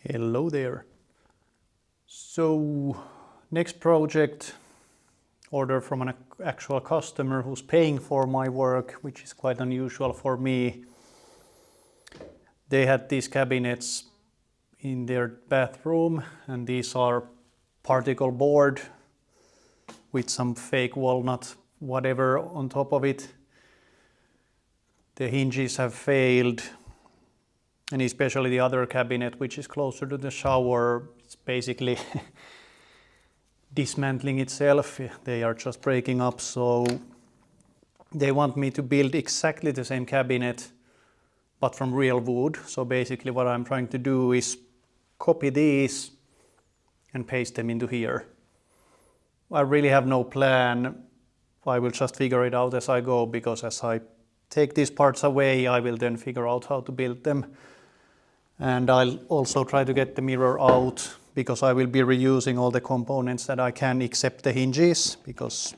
Hello there. So next project, order from an actual customer who's paying for my work, which is quite unusual for me. They had these cabinets in their bathroom, and these are particle board with some fake walnut whatever on top of it. The hinges have failed, and especially the other cabinet, which is closer to the shower, it's basically dismantling itself. They are just breaking up, so they want me to build exactly the same cabinet but from real wood. So basically what I'm trying to do is copy these and paste them into here. I really have no plan. I will just figure it out as I go, because as I take these parts away, I will then figure out how to build them. And I'll also try to get the mirror out, because I will be reusing all the components that I can except the hinges, because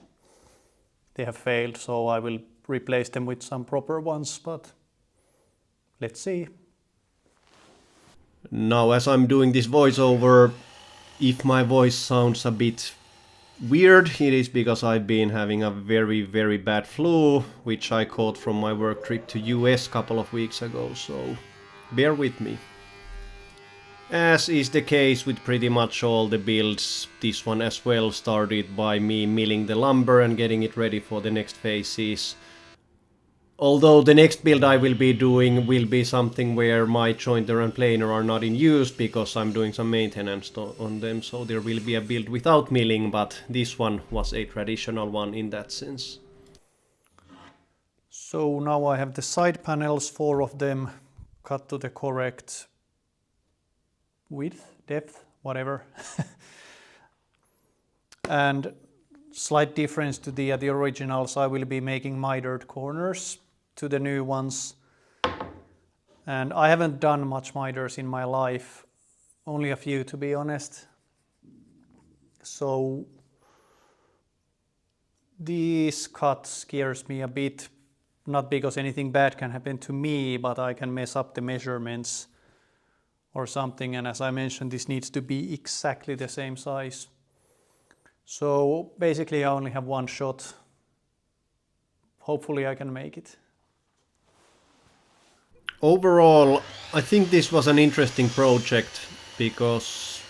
they have failed. So I will replace them with some proper ones, but let's see. Now, as I'm doing this voiceover, if my voice sounds a bit weird, it is because I've been having a very bad flu, which I caught from my work trip to US a couple of weeks ago, so bear with me. As is the case with pretty much all the builds, this one as well started by me milling the lumber and getting it ready for the next phases. Although the next build I will be doing will be something where my jointer and planer are not in use, because I'm doing some maintenance on them, so there will be a build without milling, but this one was a traditional one in that sense. So now I have the side panels, 4 of them, cut to the correct width, depth, whatever. And slight difference to the originals, I will be making mitered corners to the new ones. And I haven't done much miters in my life, only a few to be honest. So this cut scares me a bit, not because anything bad can happen to me, but I can mess up the measurements or something, and as I mentioned, this needs to be exactly the same size. So basically I only have one shot. Hopefully I can make it. Overall, I think this was an interesting project, because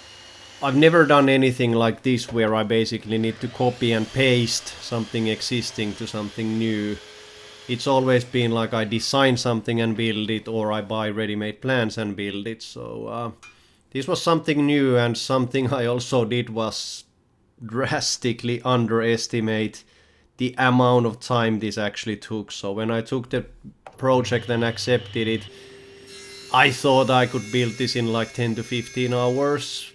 I've never done anything like this where I basically need to copy and paste something existing to something new. It's always been like I design something and build it, or I buy ready-made plans and build it. So this was something new, and something I also did was drastically underestimate the amount of time this actually took. So when I took the project and accepted it, I thought I could build this in like 10 to 15 hours,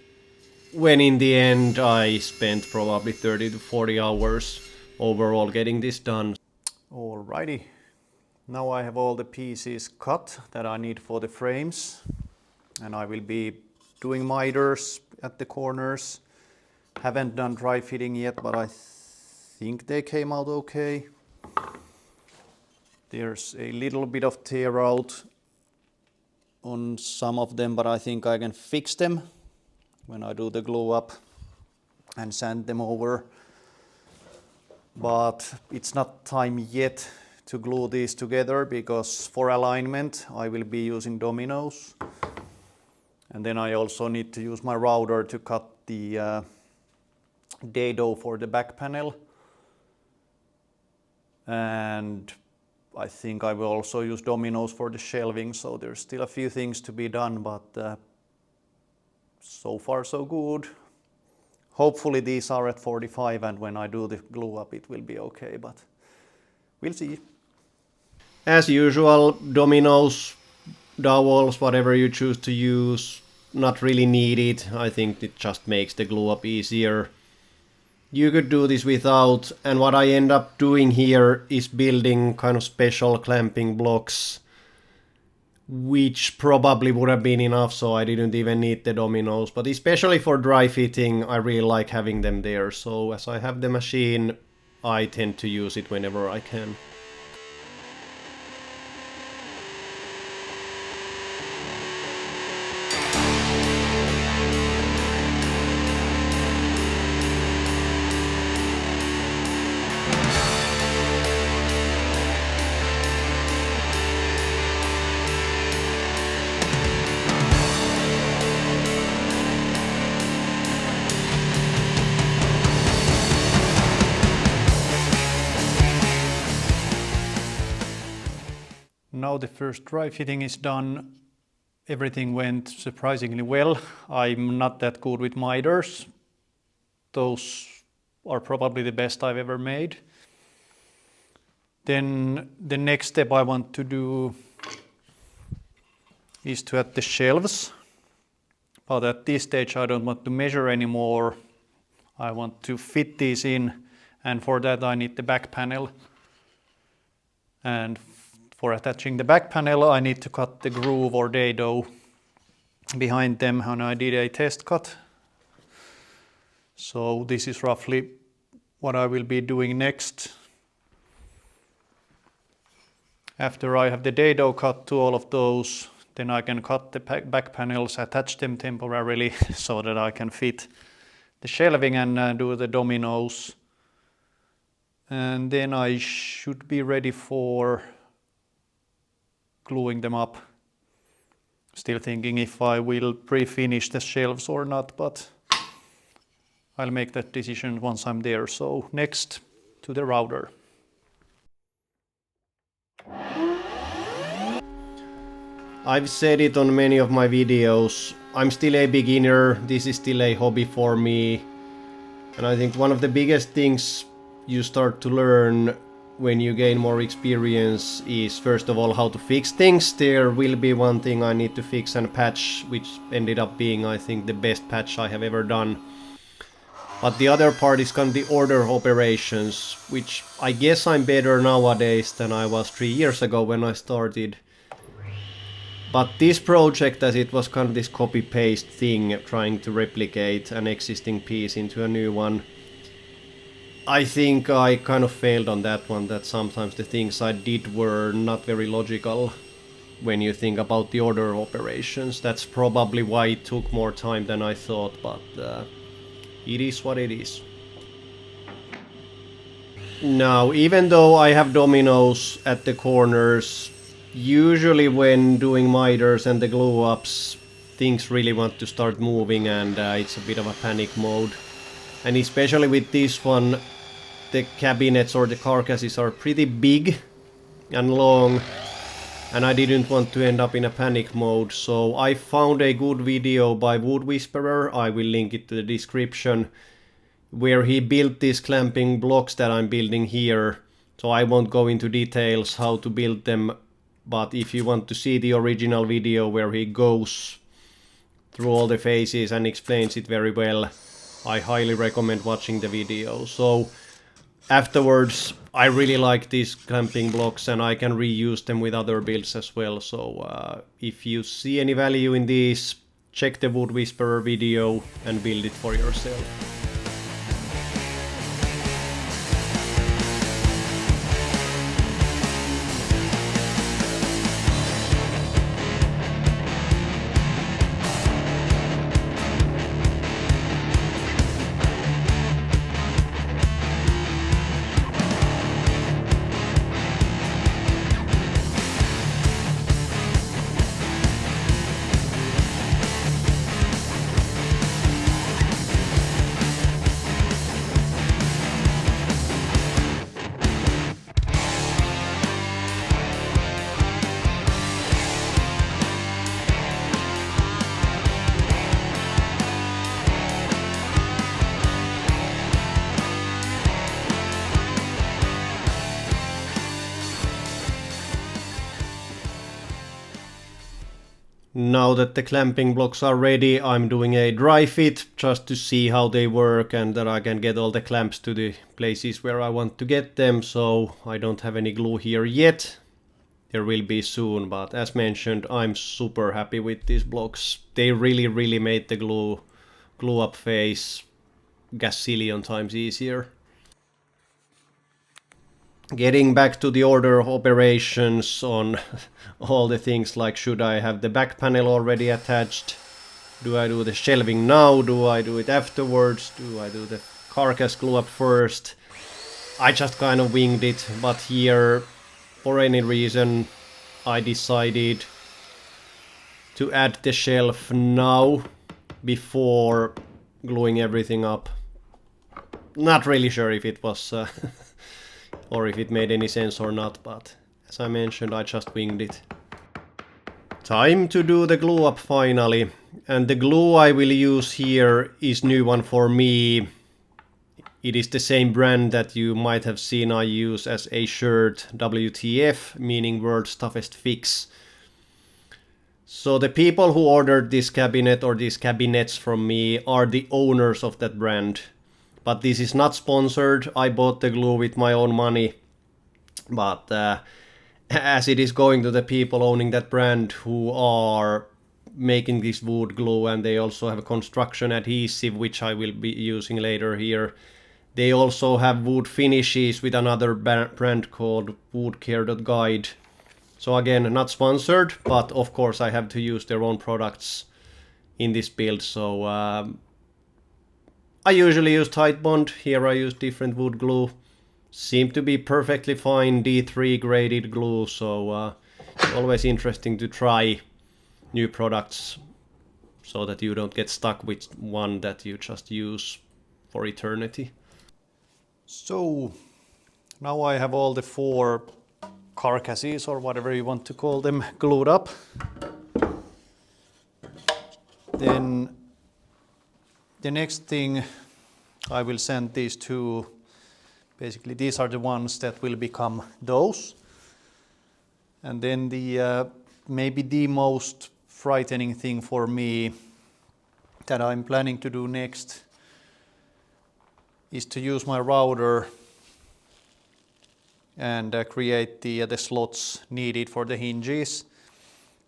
when in the end I spent probably 30 to 40 hours overall getting this done. Alrighty, now I have all the pieces cut that I need for the frames, and I will be doing miters at the corners. Haven't done dry fitting yet, but I think they came out okay. There's a little bit of tear out on some of them, but I think I can fix them when I do the glue up and sand them over. But it's not time yet to glue these together, because for alignment I will be using dominoes, and then I also need to use my router to cut the dado for the back panel, and I think I will also use dominoes for the shelving. So there's still a few things to be done, but so far so good. Hopefully these are at 45, and when I do the glue up it will be okay, but we'll see. As usual, dominoes, dowels, whatever you choose to use, not really needed. I think it just makes the glue up easier. You could do this without, and what I end up doing here is building kind of special clamping blocks, which probably would have been enough, so I didn't even need the dominoes. But especially for dry fitting, I really like having them there. So as I have the machine, I tend to use it whenever I can. now the first dry fitting is done. Everything went surprisingly well. I'm not that good with miters. Those are probably the best I've ever made. Then the next step I want to do is to add the shelves. But at this stage I don't want to measure anymore. I want to fit these in, and for that I need the back panel. And for attaching the back panel I need to cut the groove or dado behind them, and I did a test cut. So this is roughly what I will be doing next. After I have the dado cut to all of those, then I can cut the back panels, attach them temporarily so that I can fit the shelving and do the dominoes. And then I should be ready for gluing them up. Still thinking if I will pre-finish the shelves or not, but I'll make that decision once I'm there. So next to the router. I've said it on many of my videos, I'm still a beginner, this is still a hobby for me. And I think one of the biggest things you start to learn when you gain more experience is first of all how to fix things. There will be one thing I need to fix and patch, which ended up being I think the best patch I have ever done. But the other part is kind of the order operations, which I guess I'm better nowadays than I was 3 years ago when I started. But this project, as it was kind of this copy-paste thing, trying to replicate an existing piece into a new one, I think I kind of failed on that one, that sometimes the things I did were not very logical when you think about the order operations. That's probably why it took more time than I thought, but it is what it is. Now, even though I have dominoes at the corners, usually when doing miters and the glue ups, things really want to start moving and it's a bit of a panic mode. And especially with this one, the cabinets or the carcasses are pretty big and long, and I didn't want to end up in a panic mode, so I found a good video by Wood Whisperer, I will link it to the description, where he built these clamping blocks that I'm building here. So I won't go into details how to build them, but if you want to see the original video where he goes through all the phases and explains it very well, I highly recommend watching the video. So afterwards, I really like these clamping blocks and I can reuse them with other builds as well. So if you see any value in these, check the Wood Whisperer video and build it for yourself. Now that the clamping blocks are ready, I'm doing a dry fit just to see how they work and that I can get all the clamps to the places where I want to get them. So I don't have any glue here yet. There will be soon, but as mentioned, I'm super happy with these blocks. They really made the glue up phase gazillion times easier. Getting back to the order of operations on all the things like should I have the back panel already attached? Do I do the shelving now? Do I do it afterwards? Do I do the carcass glue up first? I just kind of winged it, but here, for any reason, I decided to add the shelf now before gluing everything up. Not really sure if it was or if it made any sense or not, but as I mentioned, I just winged it. Time to do the glue up finally. And the glue I will use here is new one for me. It is the same brand that you might have seen I use as a shirt, WTF, meaning World's Toughest Fix. So the people who ordered this cabinet or these cabinets from me are the owners of that brand. But this is not sponsored. I bought the glue with my own money. But as it is going to the people owning that brand who are making this wood glue, and they also have a construction adhesive which I will be using later here. They also have wood finishes with another brand called Woodcare.Guide. So again, not sponsored, but of course I have to use their own products in this build. So I usually use Titebond. Here I use different wood glue. Seem to be perfectly fine D3 graded glue. So always interesting to try new products so that you don't get stuck with one that you just use for eternity. So now I have all the 4 carcasses, or whatever you want to call them, glued up. Then the next thing, I will send these to, basically these are the ones that will become those. And then the maybe the most frightening thing for me that I'm planning to do next is to use my router and create the slots needed for the hinges,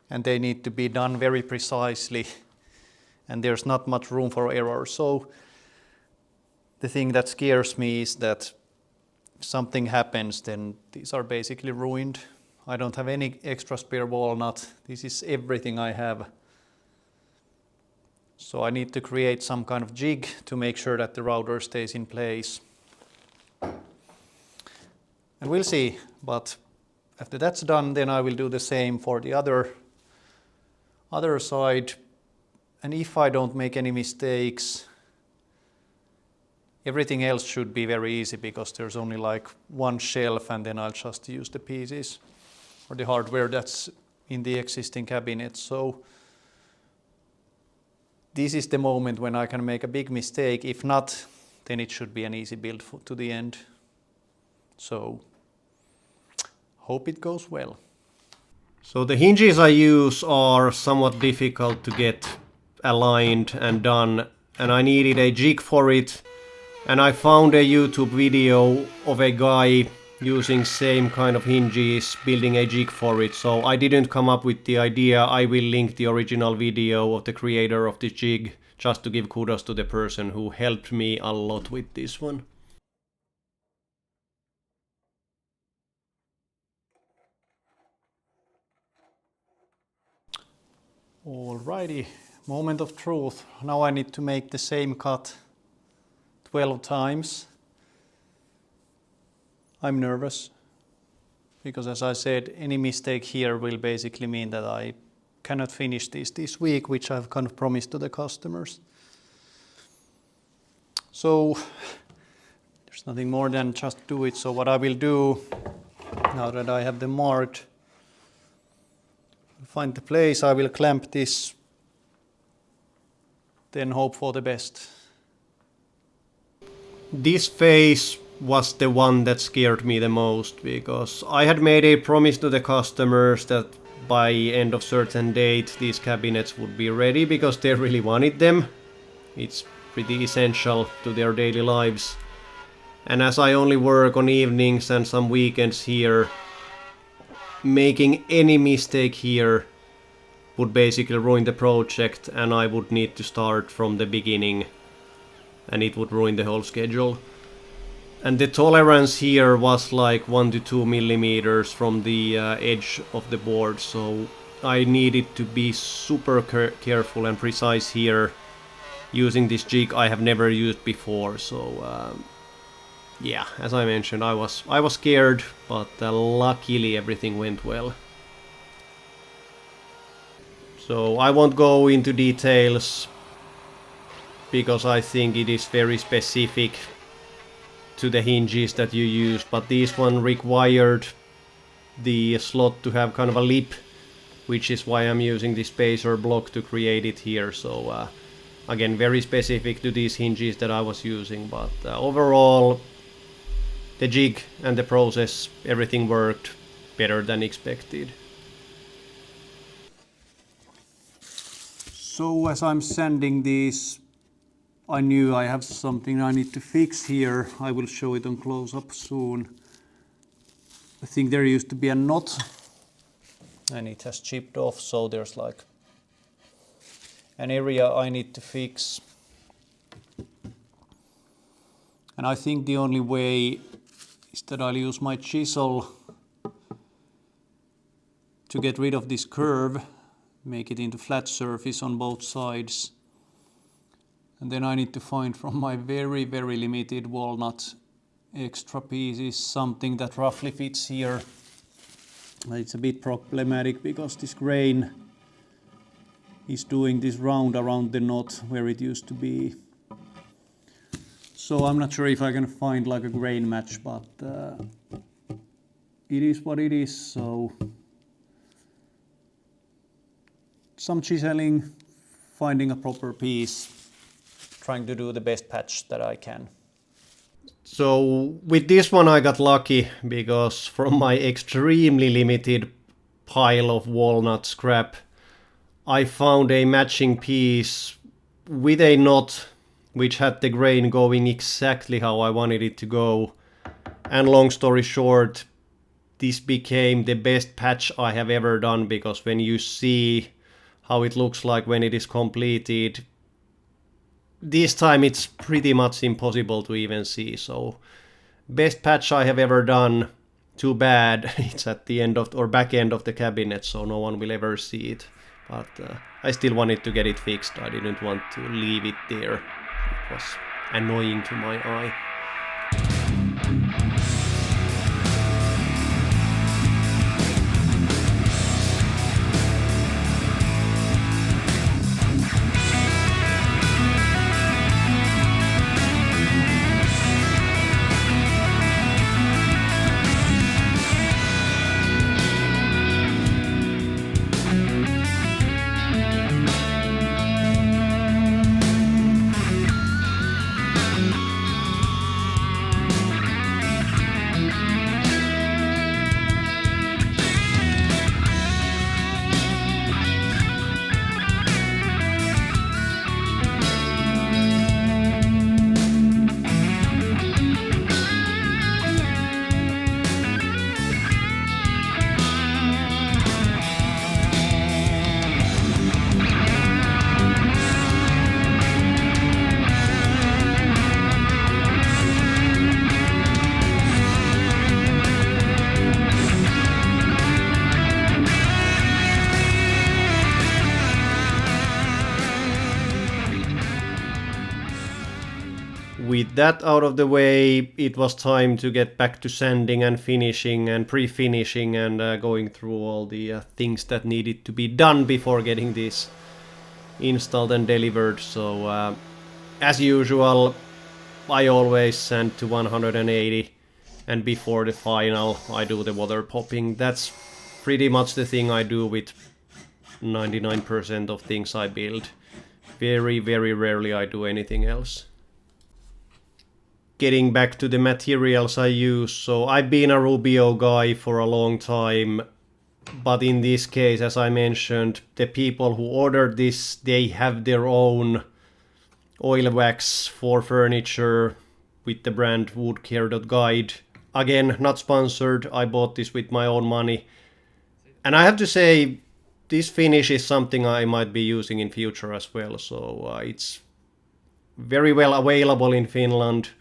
and they need to be done very precisely, and there's not much room for error. So the thing that scares me is that if something happens, then these are basically ruined. I don't have any extra spare walnut. This is everything I have. So I need to create some kind of jig to make sure that the router stays in place. And we'll see, but after that's done, then I will do the same for the other side. And if I don't make any mistakes, everything else should be very easy, because there's only like one shelf, and then I'll just use the pieces or the hardware that's in the existing cabinet. So this is the moment when I can make a big mistake. If not, then it should be an easy build to the end. So hope it goes well. So the hinges I use are somewhat difficult to get aligned and done, and I needed a jig for it. And I found a YouTube video of a guy using same kind of hinges, building a jig for it. So I didn't come up with the idea. I will link the original video of the creator of the jig, just to give kudos to the person who helped me a lot with this one. Alrighty, moment of truth. Now I need to make the same cut 12 times. I'm nervous because, as I said, any mistake here will basically mean that I cannot finish this week, which I've kind of promised to the customers. So there's nothing more than just do it. So what I will do, now that I have them marked, find the place, I will clamp this, then hope for the best. This phase was the one that scared me the most, because I had made a promise to the customers that by end of certain date these cabinets would be ready, because they really wanted them. It's pretty essential to their daily lives. And as I only work on evenings and some weekends here, making any mistake here would basically ruin the project, and I would need to start from the beginning, and it would ruin the whole schedule. And the tolerance here was like 1 to 2 millimeters from the edge of the board, so I needed to be super careful and precise here using this jig I have never used before. So yeah, as I mentioned, I was scared, but luckily everything went well. So I won't go into details, because I think it is very specific to the hinges that you use, but this one required the slot to have kind of a lip which is why I'm using this spacer block to create it here. So again, very specific to these hinges that I was using, but overall the jig and the process, everything worked better than expected. So as I'm sanding these, I knew I have something I need to fix here. I will show it on close-up soon. I think there used to be a knot and it has chipped off, so there's like an area I need to fix. And I think the only way is that I'll use my chisel to get rid of this curve, make it into flat surface on both sides. And then I need to find from my very, very limited walnut extra pieces something that roughly fits here. It's a bit problematic because this grain is doing this round around the knot where it used to be. So I'm not sure if I can find like a grain match, but it is what it is. So some chiseling, finding a proper piece, trying to do the best patch that I can. So with this one I got lucky because from my extremely limited pile of walnut scrap I found a matching piece with a knot which had the grain going exactly how I wanted it to go. And long story short, this became the best patch I have ever done, because when you see how it looks like when it is completed, this time it's pretty much impossible to even see. So best patch I have ever done. Too bad it's at the end of or back end of the cabinet, so no one will ever see it. But I still wanted to get it fixed. I didn't want to leave it there. It was annoying to my eye. With that out of the way, it was time to get back to sanding and finishing and pre-finishing and going through all the things that needed to be done before getting this installed and delivered. So as usual, I always sand to 180, and before the final I do the water popping. That's pretty much the thing I do with 99% of things I build. Very, very rarely I do anything else. Getting back to the materials I use, so I've been a Rubio guy for a long time, but in this case, as I mentioned, the people who ordered this, they have their own oil wax for furniture with the brand Woodcare.Guide. Again, not sponsored, I bought this with my own money. And I have to say, this finish is something I might be using in future as well, so it's very well available in Finland.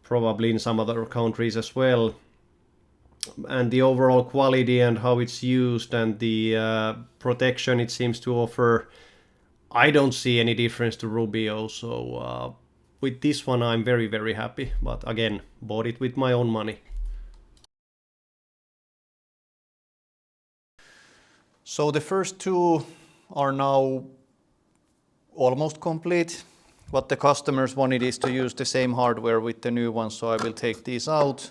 Probably in some other countries as well. And the overall quality and how it's used and the protection it seems to offer, I don't see any difference to Rubio. So with this one I'm very, very happy. But again, bought it with my own money. So the first two are now almost complete. What the customers wanted is to use the same hardware with the new ones, so I will take these out,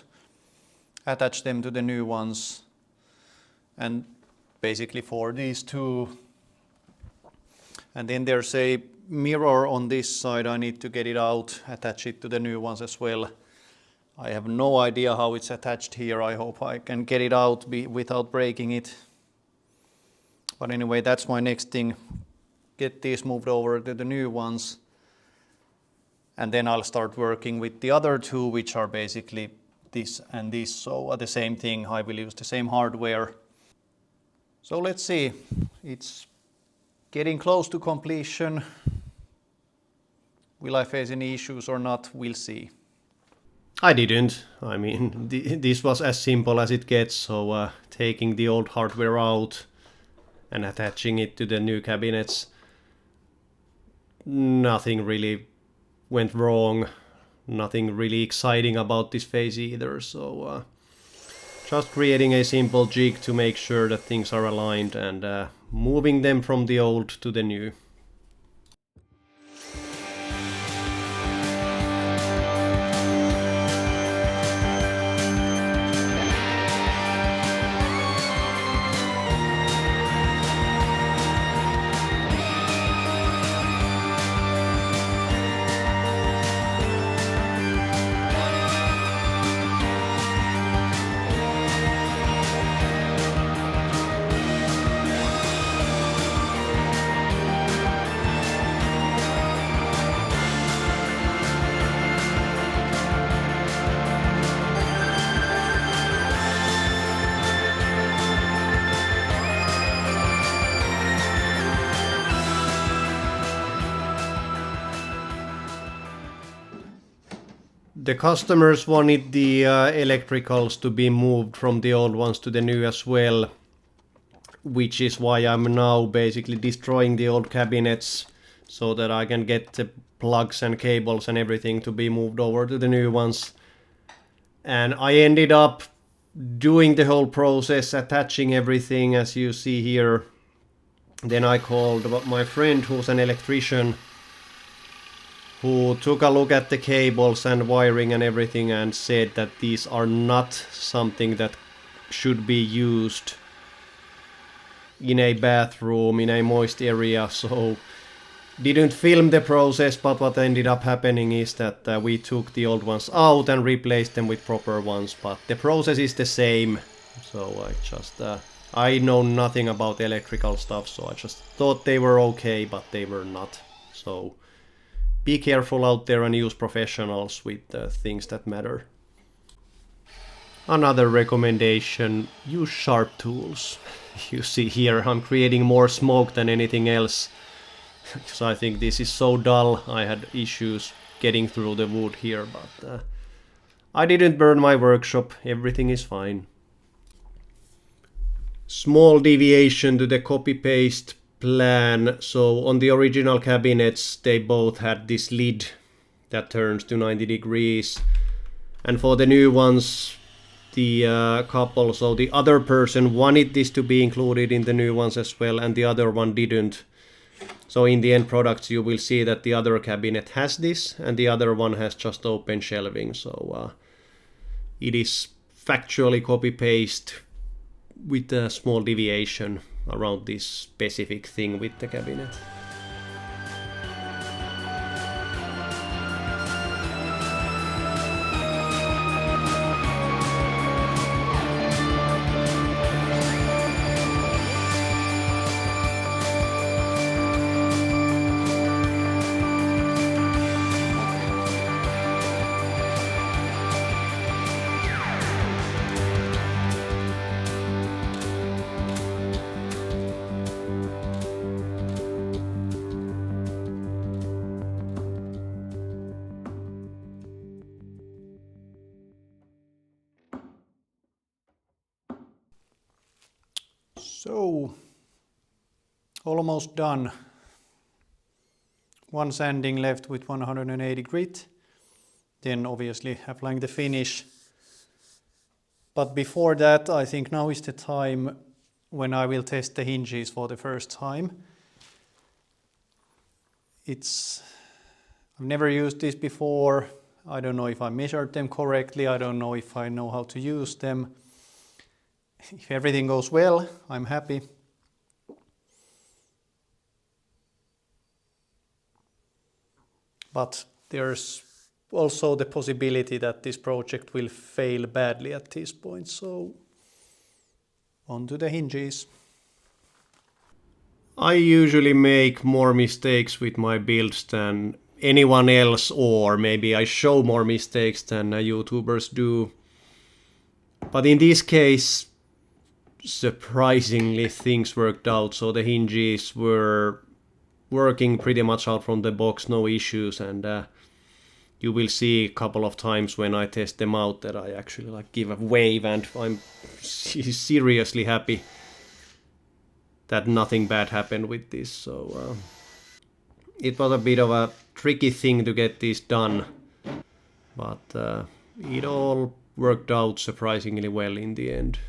attach them to the new ones, and basically for these two. And then there's a mirror on this side. I need to get it out, attach it to the new ones as well. I have no idea how it's attached here. I hope I can get it out without breaking it. But anyway, that's my next thing. Get these moved over to the new ones. And then I'll start working with the other two, which are basically this and this. So the same thing, I will use the same hardware. So let's see. It's getting close to completion. Will I face any issues or not? We'll see. I didn't. I mean, this was as simple as it gets. So taking the old hardware out and attaching it to the new cabinets, nothing really went wrong. Nothing really exciting about this phase either. So just creating a simple jig to make sure that things are aligned and moving them from the old to the new. The customers wanted the electricals to be moved from the old ones to the new as well, which is why I'm now basically destroying the old cabinets so that I can get the plugs and cables and everything to be moved over to the new ones. And I ended up doing the whole process, attaching everything as you see here. Then I called my friend who's an electrician, who took a look at the cables and wiring and everything and said that these are not something that should be used in a bathroom, in a moist area. So didn't film the process, but what ended up happening is that we took the old ones out and replaced them with proper ones, but the process is the same. So I know nothing about electrical stuff, so I just thought they were okay, but they were not. So be careful out there and use professionals with things that matter. Another recommendation, use sharp tools. You see here I'm creating more smoke than anything else. So I think this is so dull. I had issues getting through the wood here, but I didn't burn my workshop. Everything is fine. Small deviation to the copy-paste plan. So on the original cabinets they both had this lid that turns to 90 degrees, and for the new ones the couple, so the other person wanted this to be included in the new ones as well and the other one didn't. So in the end products you will see that the other cabinet has this and the other one has just open shelving. So it is factually copy paste with a small deviation around this specific thing with the cabinet. So, almost done. One sanding left with 180 grit. Then obviously applying the finish. But before that, I think now is the time when I will test the hinges for the first time. I've never used this before. I don't know if I measured them correctly. I don't know if I know how to use them. If everything goes well, I'm happy. But there's also the possibility that this project will fail badly at this point, so on to the hinges. I usually make more mistakes with my builds than anyone else, or maybe I show more mistakes than YouTubers do. But in this case, surprisingly, things worked out. So the hinges were working pretty much out from the box, no issues, and you will see a couple of times when I test them out that I actually like give a wave, and I'm seriously happy that nothing bad happened with this. So it was a bit of a tricky thing to get this done, but it all worked out surprisingly well in the end.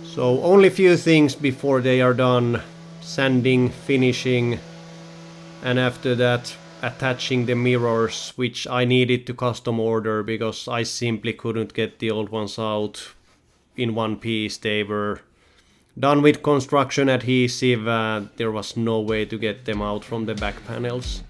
So only few things before they are done: sanding, finishing, and after that attaching the mirrors, which I needed to custom order because I simply couldn't get the old ones out in one piece. They were done with construction adhesive, there was no way to get them out from the back panels.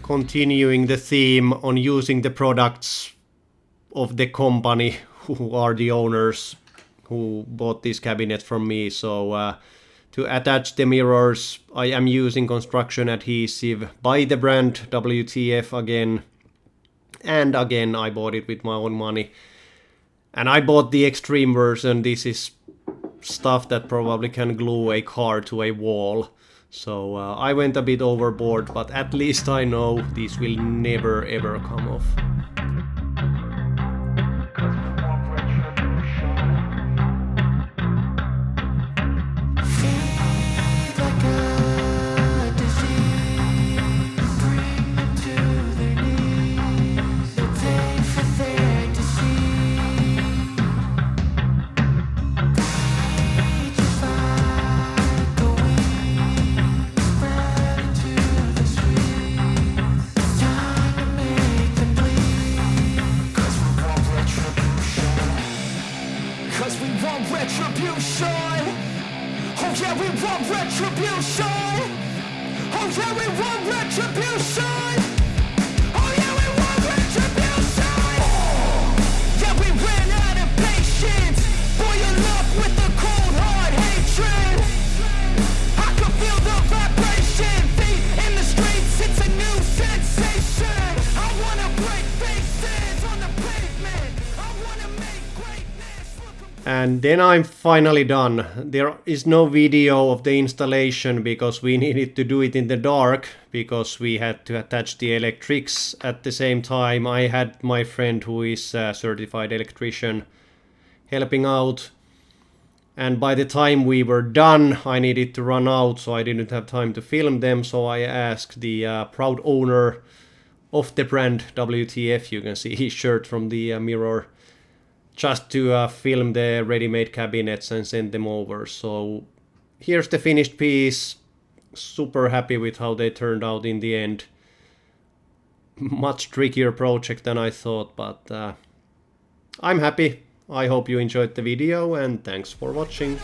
Continuing the theme on using the products of the company who are the owners who bought this cabinet from me. So to attach the mirrors, I am using construction adhesive by the brand WTF again. And again, I bought it with my own money. And I bought the extreme version. This is stuff that probably can glue a car to a wall. So I went a bit overboard, but at least I know these will never ever come off. And then I'm finally done. There is no video of the installation because we needed to do it in the dark because we had to attach the electrics at the same time. I had my friend who is a certified electrician helping out. And by the time we were done, I needed to run out, so I didn't have time to film them. So I asked the proud owner of the brand WTF, you can see his shirt from the mirror, just to film the ready-made cabinets and send them over. So here's the finished piece. Super happy with how they turned out in the end. Much trickier project than I thought, but I'm happy. I hope you enjoyed the video and thanks for watching.